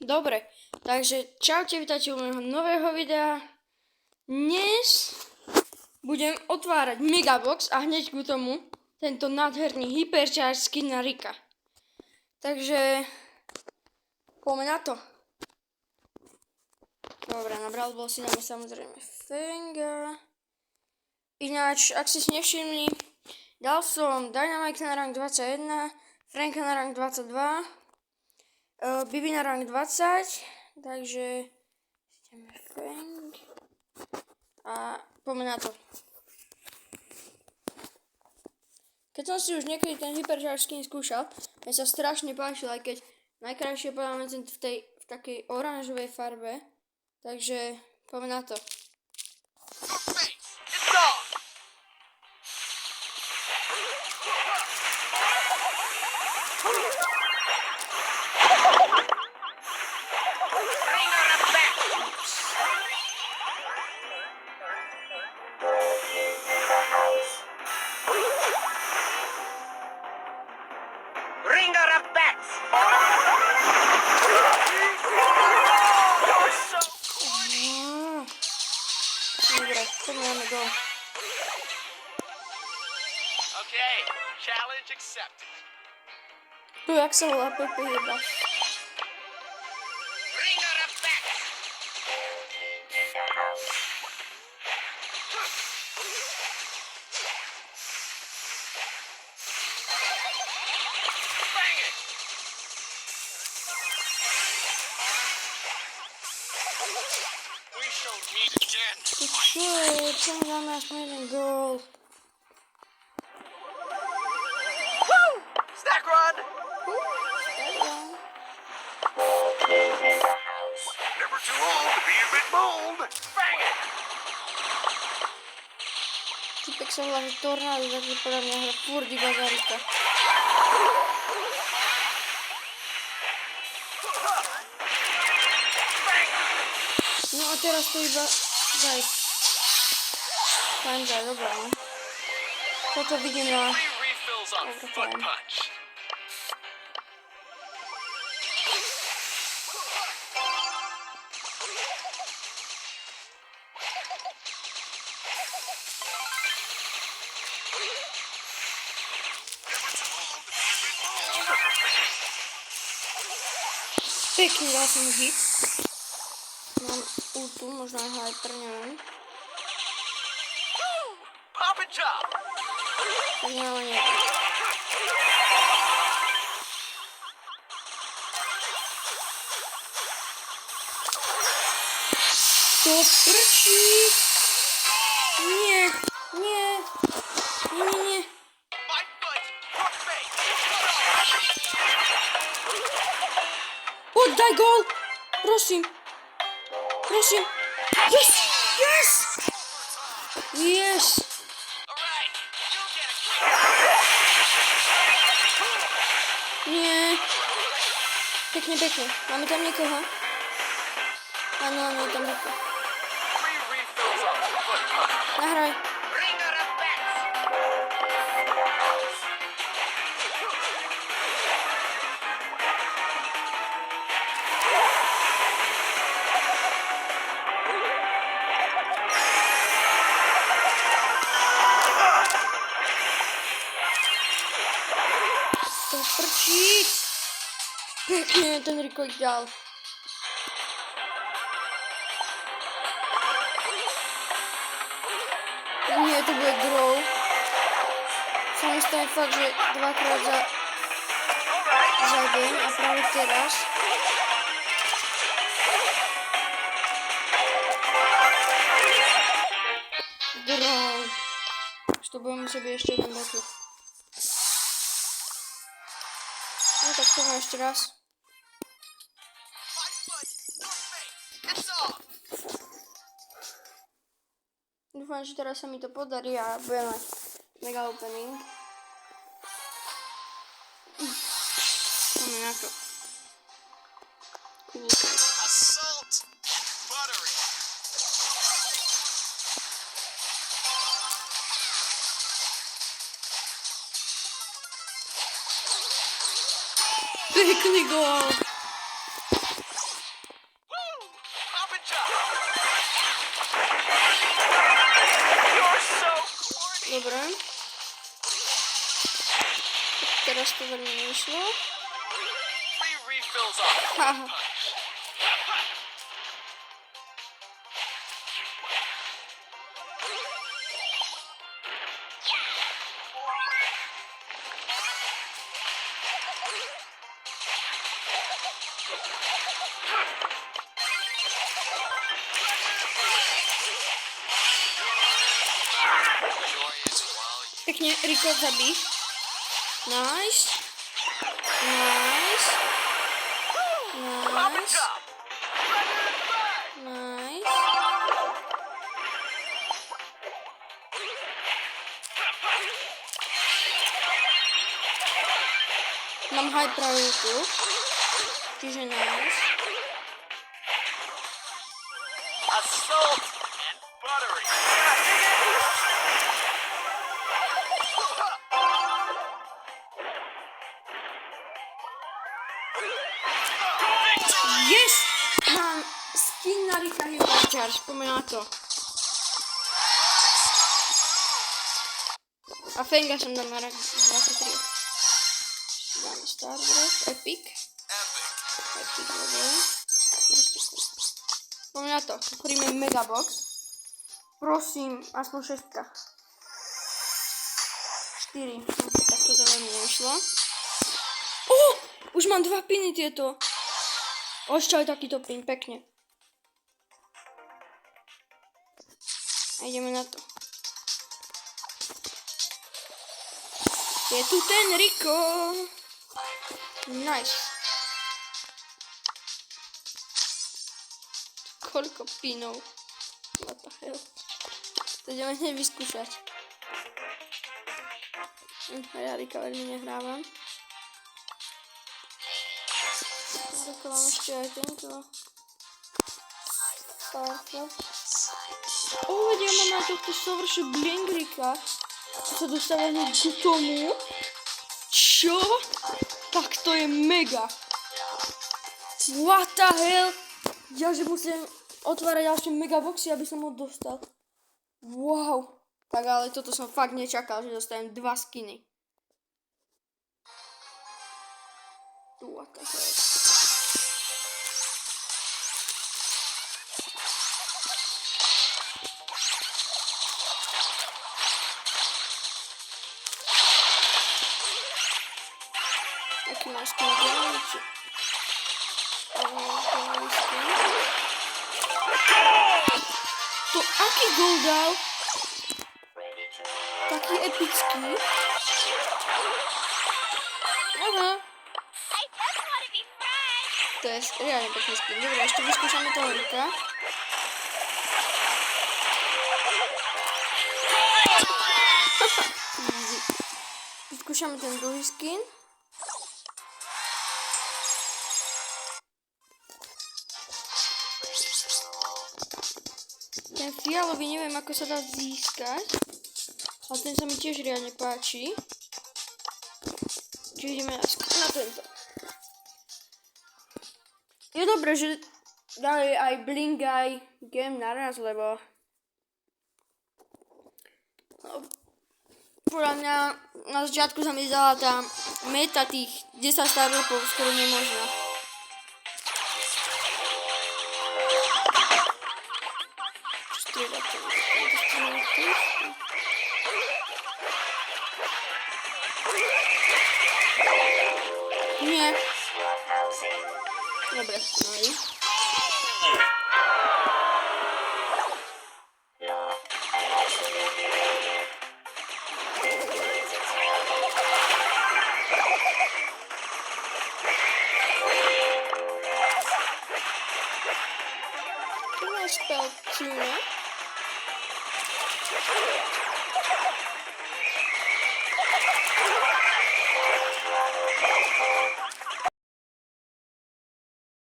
Dobre, takže čaute, vítajte u môjho nového videa. Dnes budem otvárať Megabox a hneď k tomu tento nádherný Hypercharge skin na Rika. Takže poďme na to. Dobre, nabral bol si nám samozrejme Fenga. Ináč, ak ste si nevšimli, dal som Dynamite na rank 21, Franka na rank 22, Bibi na rank 20, takže ideme Fang a poďme na to. Keď som si už niekedy ten Hypercharge skin skúšal, mne sa strašne páčil, aj keď najkrajšie podáme ten v takej oranžovej farbe, takže poďme na to. Ringer of bats! Dobre, poďme go. Okay, challenge accepted. Tu, jak sa volá Pepe jeba. Ringer of bats! Bang it! We shall meet again. Ty čo je? Čo mi dáme aspoň jeden gól? Woo! Snack run! Never too old to be a bit bold. Bang it! Typek sa volá, že Tornádo, takže podľa mňa hra furt iba za Rika. No a teraz to iba... Daj. Panžaj, dobrá, no. Toto vidím na... Three refills on foot punch. Pekný dal som hit. Mám ultu, možno aj hyper, neviem. Pop and chop. Tak nemám ani... To prčí! Nie, nie, nie. My foot. Hook fake. Oddaj gól! Prosím. Prosím. Yes! Yes! Yes! All right. You get a kick. Nie. Pekne, pekne. Máme tam niekoho? Áno, áno, je tam niekto. Three refills on foot punch. Nahraj. Ringer of bats. To prčí. Pekne, ten Riko ich dal. Nie, to bude draw. Sa mi stane fakt, že dvakrát za deň a práve teraz. Draw. Už to budeme musieť byť ešte jeden battle. No tak poďme ešte raz. My foot. Hook fake. It's off. Dúfam, že teraz sa mi to podarí a budem mať mega opening. Poďme na to. Assault. Buttery. Pekný gól. teraz to veľmi nevyšlo. 3 refills off. Haha. Pekne, Rico zabij. Nice. Nice. Pop and Nice. top. Nice. Mám high priority. Čiže nice. Assault and buttery. Yes! Mám skin na Rika Hypercharge, poďme na to. A Fenga som dal na rank 23. Dáme Stardrop, Epic. Epic, dobre. Poďme na to, otvoríme Megabox. Prosím, aspoň 6. 4. Tak toto veľmi nevyšlo. Už mám 2 piny tieto. Ešte aj takýto pin, pekne. A ideme na to. Je tu ten Rico. Nice. Koľko pinov. What the hell. To ideme hneď vyskúšať. Ja Rika veľmi nehrávam. Tak mám ešte aj tento. Vedia, mám aj tohto Sovrše Blingrika. Sa dostáva hneď k tomu. Čo? Tak to je mega. What the hell? Ja že musím otvárať ďalšie megaboxy, aby som ho dostal. Wow. Tak ale toto som fakt nečakal, že dostanem 2 skiny. What the hell? Aký má skin diamanti? To aký gol dal? Taký epický. Aha. To je reálne pekný skin. Dobre, ešte vyskúšame toho Rika. Easy. Vyskúšame ten druhý skin. Ten fialový neviem, ako sa dá získať. Ale ten sa mi tiež riadne páči. Čiže ideme na tento. Je dobré, že dali aj Blink aj game naraz, lebo podľa mňa na začiatku sa mi zdala tá meta tých 10 stardropov skoro nemožná. Nie. Dobre, no i. Tu máš spell tuna.